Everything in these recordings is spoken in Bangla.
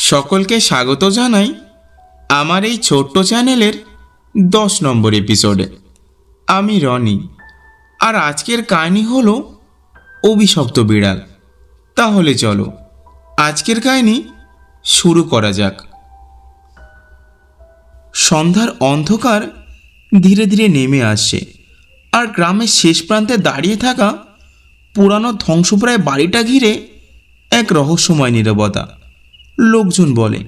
সকলকে স্বাগত জানাই আমার এই ছোট্ট চ্যানেলের 10 নম্বর এপিসোডে। আমি রনি, আর আজকের কাহিনী হলো অভিশপ্ত বিড়াল। তাহলে চলো আজকের কাহিনী শুরু করা যাক। সন্ধ্যার অন্ধকার ধীরে ধীরে নেমে আসছে, আর গ্রামের শেষ প্রান্তে দাঁড়িয়ে থাকা পুরানো ধ্বংসপ্রায় বাড়িটা ঘিরে এক রহস্যময় নীরবতা। লোকজন বলে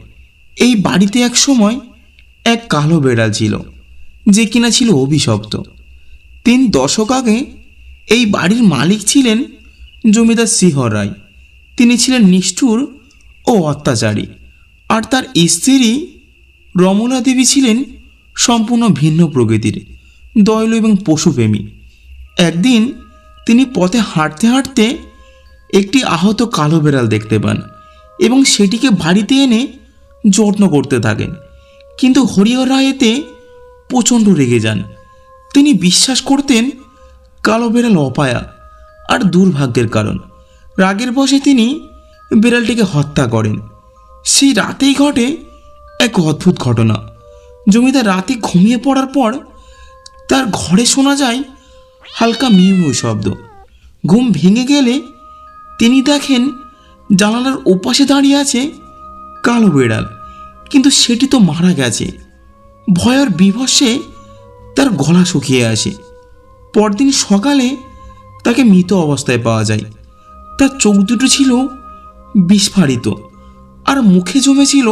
এই বাড়িতে এক সময় এক কালো বেড়াল ছিল, যে কিনা ছিল অভিশপ্ত। 3 দশক আগে এই বাড়ির মালিক ছিলেন জমিদার সিংহ রায়। তিনি ছিলেন নিষ্ঠুর ও অত্যাচারী, আর তার স্ত্রী রমলা দেবী ছিলেন সম্পূর্ণ ভিন্ন প্রকৃতির, দয়ালু এবং পশুপ্রেমী। একদিন তিনি পথে হাঁটতে হাঁটতে একটি আহত কালো বেড়াল দেখতে পান এবং সেটিকে বাড়িতে এনে যত্ন করতে থাকেন। কিন্তু হরিহর রায় এতে প্রচণ্ড রেগে যান। তিনি বিশ্বাস করতেন কালো বেড়াল অপায়া আর দুর্ভাগ্যের কারণ। রাগের বশে তিনি বিড়ালটিকে হত্যা করেন। সেই রাতেই ঘটে এক অদ্ভুত ঘটনা। জমিদার রাতে ঘুমিয়ে পড়ার পর তার ঘরে শোনা যায় হালকা মিউ মিউ শব্দ। ঘুম ভেঙে গেলে তিনি দেখেন জানালার ওপাশে দাঁড়িয়ে আছে কালো বিড়াল, কিন্তু সেটি তো মারা গেছে। ভয়ের বিভৎসে তার গলা শুকিয়ে আসে। পরদিন সকালে তাকে মৃত অবস্থায় পাওয়া যায়। তার চোখ দুটো ছিল বিস্ফারিত, আর মুখে জমেছিল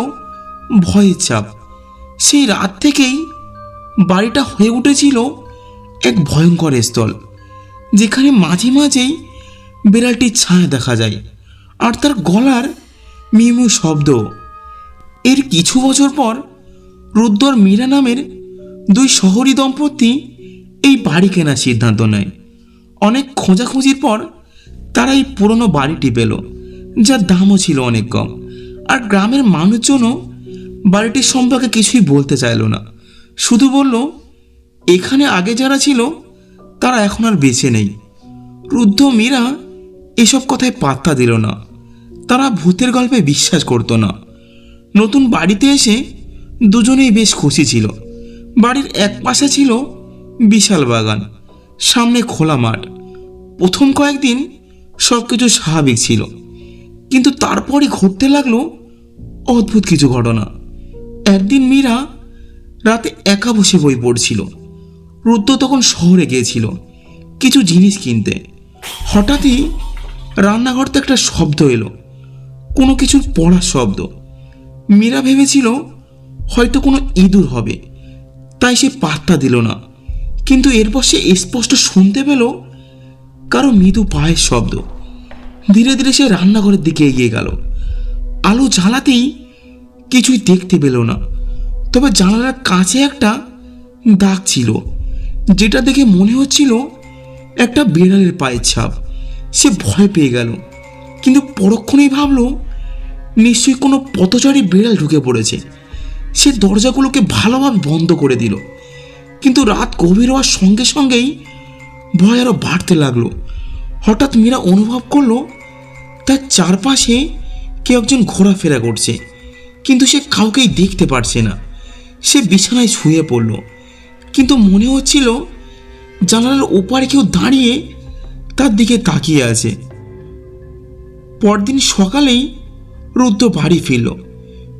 ভয়ের ছাপ। সেই রাত থেকেই বাড়িটা হয়ে উঠেছিল এক ভয়ঙ্কর স্থল, যেখানে মাঝে মাঝেই বিড়ালটির ছায়া দেখা যায় আর তার গলার মিউ শব্দ। এর কিছু বছর পর রুদ্র আর মীরা নামের 2 শহরী দম্পতি এই বাড়ি কেনার সিদ্ধান্ত নেয়। অনেক খোঁজাখুঁজির পর তারা এই পুরনো বাড়িটি পেল, যার দামও ছিল অনেক কম। আর গ্রামের মানুষজনও বাড়িটির সম্পর্কে কিছুই বলতে চাইল না, শুধু বলল এখানে আগে যারা ছিল তারা এখন আর বেঁচে নেই। রুদ্র মীরা এসব কথায় পাত্তা দিল না। তারা ভূতের গল্পে বিশ্বাস করতো না। নতুন বাড়িতে এসে দুজনেই বেশ খুশি ছিল। বাড়ির এক পাশে ছিল বিশাল বাগান, সামনে খোলা মাঠ। প্রথম কয়েকদিন সব কিছু স্বাভাবিক ছিল, কিন্তু তারপরই ঘটতে লাগলো অদ্ভুত কিছু ঘটনা। একদিন মীরা রাতে একা বসে বই পড়ছিল। রুদ্র তখন শহরে গিয়েছিল কিছু জিনিস কিনতে। হঠাৎই রান্নাঘর থেকে একটা শব্দ এলো, কোনো কিছুর পড়ার শব্দ। মীরা ভেবেছিল হয়তো কোনো ইঁদুর হবে, তাই সে পাত্তা দিল না। কিন্তু এরপর সে স্পষ্ট শুনতে পেল কারো মৃদু পায়ের শব্দ। ধীরে ধীরে সে রান্নাঘরের দিকে এগিয়ে গেল। আলো জ্বালাতেই কিছুই দেখতে পেল না, তবে জানালার কাছে একটা দাগ ছিল, যেটা দেখে মনে হচ্ছিল একটা বিড়ালের পায়ের ছাপ। সে ভয় পেয়ে গেল, কিন্তু পরক্ষণেই ভাবল নিশ্চয়ই কোনো পথচারী বিড়াল ঢুকে পড়েছে। সে দরজাগুলোকে ভালোভাবে বন্ধ করে দিল, কিন্তু রাত গভীর হওয়ার সঙ্গে সঙ্গেই ভয় আরও বাড়তে লাগলো। হঠাৎ মীরা অনুভব করলো তার চারপাশে কেউ একজন ঘোরাফেরা করছে, কিন্তু সে কাউকেই দেখতে পারছে না। সে বিছানায় শুয়ে পড়ল, কিন্তু মনে হচ্ছিল জানালার ওপারে কেউ দাঁড়িয়ে তার দিকে তাকিয়ে আছে। পরদিন সকালেই রুদ্র বাড়ি ফিরল।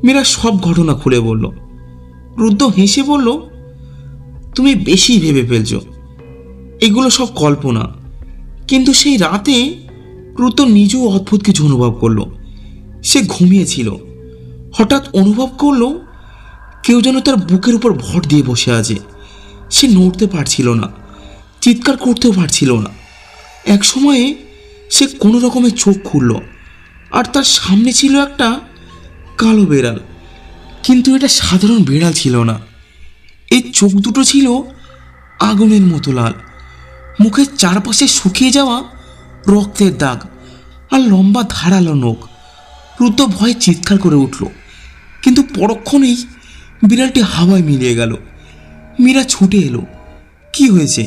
মীরা সব ঘটনা খুলে বলল। রুদ্র হেসে বলল, তুমি বেশি ভেবে ফেলছ, এগুলো সব কল্পনা। কিন্তু সেই রাতে রুদ্র নিজেও অদ্ভুত কিছু অনুভব করলো। সে ঘুমিয়েছিল, হঠাৎ অনুভব করলো কেউ যেন তার বুকের উপর ভর দিয়ে বসে আছে। সে নড়তে পারছিল না, চিৎকার করতেও পারছিল না। এক সময়ে সে কোনো রকমের চোখ খুলল, আর তার সামনে ছিল একটা কালো বেড়াল। কিন্তু এটা সাধারণ বেড়াল ছিল না। এর চোখ দুটো ছিল আগুনের মতো লাল, মুখের চারপাশে শুকিয়ে যাওয়া রক্তের দাগ, আর লম্বা ধারালো নখ। রুদ্র ভয়ে চিৎকার করে উঠল, কিন্তু পরক্ষণেই বিড়ালটি হাওয়ায় মিলিয়ে গেল। মীরা ছুটে এলো। কি হয়েছে?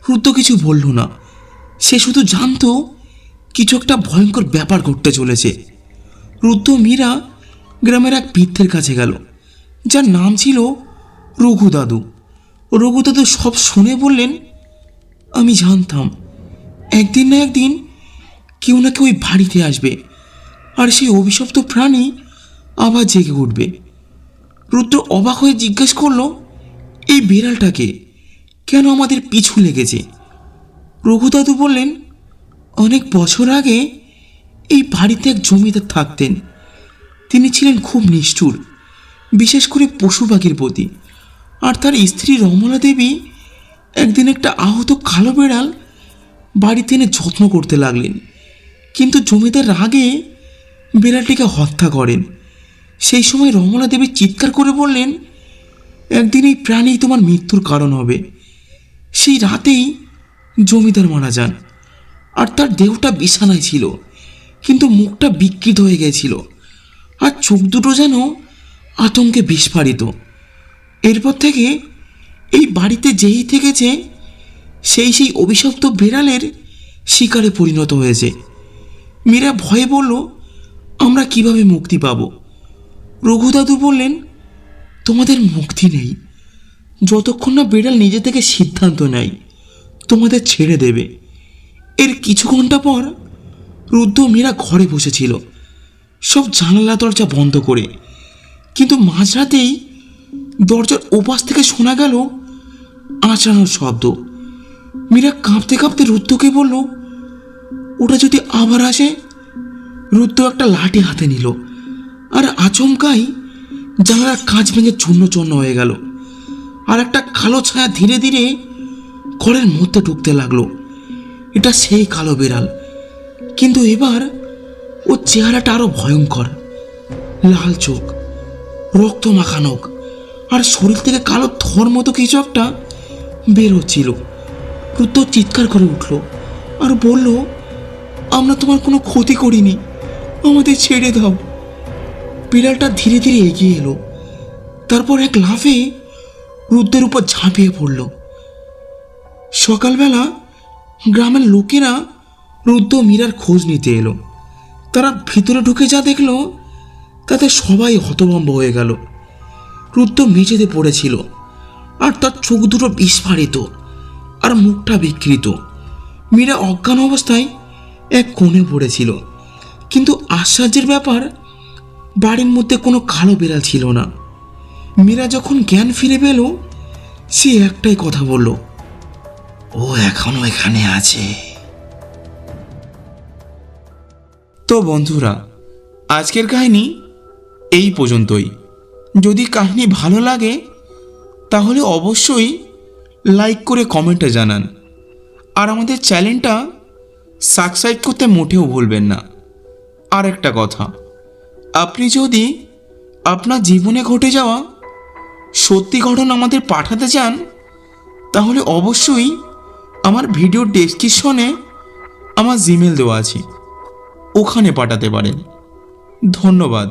রুদ্র কিছু বলল না। সে শুধু জানতো কিছু একটা ভয়ঙ্কর ব্যাপার ঘটতে চলেছে। রুদ্র মীরা গ্রামের এক বৃদ্ধের কাছে গেল, যার নাম ছিল রঘু দাদু। রঘু দাদু সব শুনে বললেন, আমি জানতাম একদিন না একদিন কেউ না কেউ ওই বাড়িতে আসবে, আর সেই অভিশপ্ত প্রাণী আবার জেগে উঠবে। রুদ্র অবাক হয়ে জিজ্ঞেস করলো, এই বিড়ালটাকে কেন আমাদের পিছু লেগেছে? রঘু দাদু বললেন, অনেক বছর আগে এই বাড়িতে এক জমিদার থাকতেন। তিনি ছিলেন খুব নিষ্ঠুর, বিশেষ করে পশু পাখির প্রতি। আর তার স্ত্রী রমলা দেবী একদিন একটা আহত কালো বিড়াল বাড়িতে এনে যত্ন করতে লাগলেন, কিন্তু জমিদার রাগে বিড়ালটিকে হত্যা করেন। সেই সময় রমলা দেবী চিৎকার করে বললেন, একদিন এই প্রাণী তোমার মৃত্যুর কারণ হবে। সেই রাতেই জমিদার মারা যান, আর তার দেহটা বিছানায় ছিল, কিন্তু মুখটা বিকৃত হয়ে গেছিল, আর চোখ দুটো যেন আতঙ্কে বিস্ফারিত। এরপর থেকে এই বাড়িতে যেই থেকেছে সেই অভিশপ্ত বিড়ালের শিকারে পরিণত হয়েছে। মীরা ভয়ে বলল, আমরা কিভাবে মুক্তি পাব? রঘু দাদু বললেন, তোমাদের মুক্তি নেই যতক্ষণ না বিড়াল নিজে থেকে সিদ্ধান্ত নেয় তোমাদের ছেড়ে দেবে। এর কিছু ঘন্টা পর রুদ্র মীরা ঘরে বসেছিল, সব জানালা দরজা বন্ধ করে। কিন্তু মাঝরাতেই দরজার ওপাশ থেকে শোনা গেল আঁচড়ানোর শব্দ। মীরা কাঁপতে কাঁপতে রুদ্রকে বলল, ওটা যদি আবার আসে? রুদ্র একটা লাঠি হাতে নিল, আর আচমকাই জানালার কাঁচ ভেঙে চূর্ণ চূর্ণ হয়ে গেল, আর একটা কালো ছায়া ধীরে ধীরে ঘরের মধ্যে ঢুকতে লাগলো। এটা সেই কালো বিড়াল, কিন্তু এবার ওর চেহারাটা আরো ভয়ঙ্কর। লাল চোখ, রক্ত মাখানো, আর শরীর থেকে কালো থর মতো কিছু একটা বের হচ্ছিল। রুদ্র চিৎকার করে উঠল আর বলল, আমরা তোমার কোনো ক্ষতি করিনি, আমাদের ছেড়ে দাও। বিড়ালটা ধীরে ধীরে এগিয়ে এলো, তারপর এক লাফে রুদ্রের উপর ঝাঁপিয়ে পড়ল। সকালবেলা গ্রামের লোকেরা রুদ্র মীরার খোঁজ নিতে এলো। তারা ভিতরে ঢুকে যা দেখলো তাতে সবাই হতভম্ব হয়ে গেল। রুদ্র মেঝেতে পড়েছিল, আর তার চোখ দুটো বিস্ফারিত আর মুখটা বিকৃত। মীরা অজ্ঞান অবস্থায় এক কোণে পড়েছিল, কিন্তু আশ্চর্যের ব্যাপার, বাড়ির মধ্যে কোনো কালো বিড়াল ছিল না। মীরা যখন জ্ঞান ফিরে পেল, সে একটাই কথা বলল, ও এখনো এখানে আছে। তো বন্ধুরা, আজকের কাহিনী এই পর্যন্তই। যদি কাহিনী ভালো লাগে তাহলে অবশ্যই লাইক করে কমেন্টে জানান, আর আমাদের চ্যানেলটা সাবস্ক্রাইব করতে মোটেও ভুলবেন না। আর একটা কথা, আপনি যদি আপনার জীবনে ঘটে যাওয়া সত্যি ঘটনা আমাদের পাঠাতে চান, তাহলে অবশ্যই আমার ভিডিও ডেসক্রিপশনে আমার জিমেল দেওয়া আছে, ওখানে পাঠাতে পারেন। ধন্যবাদ।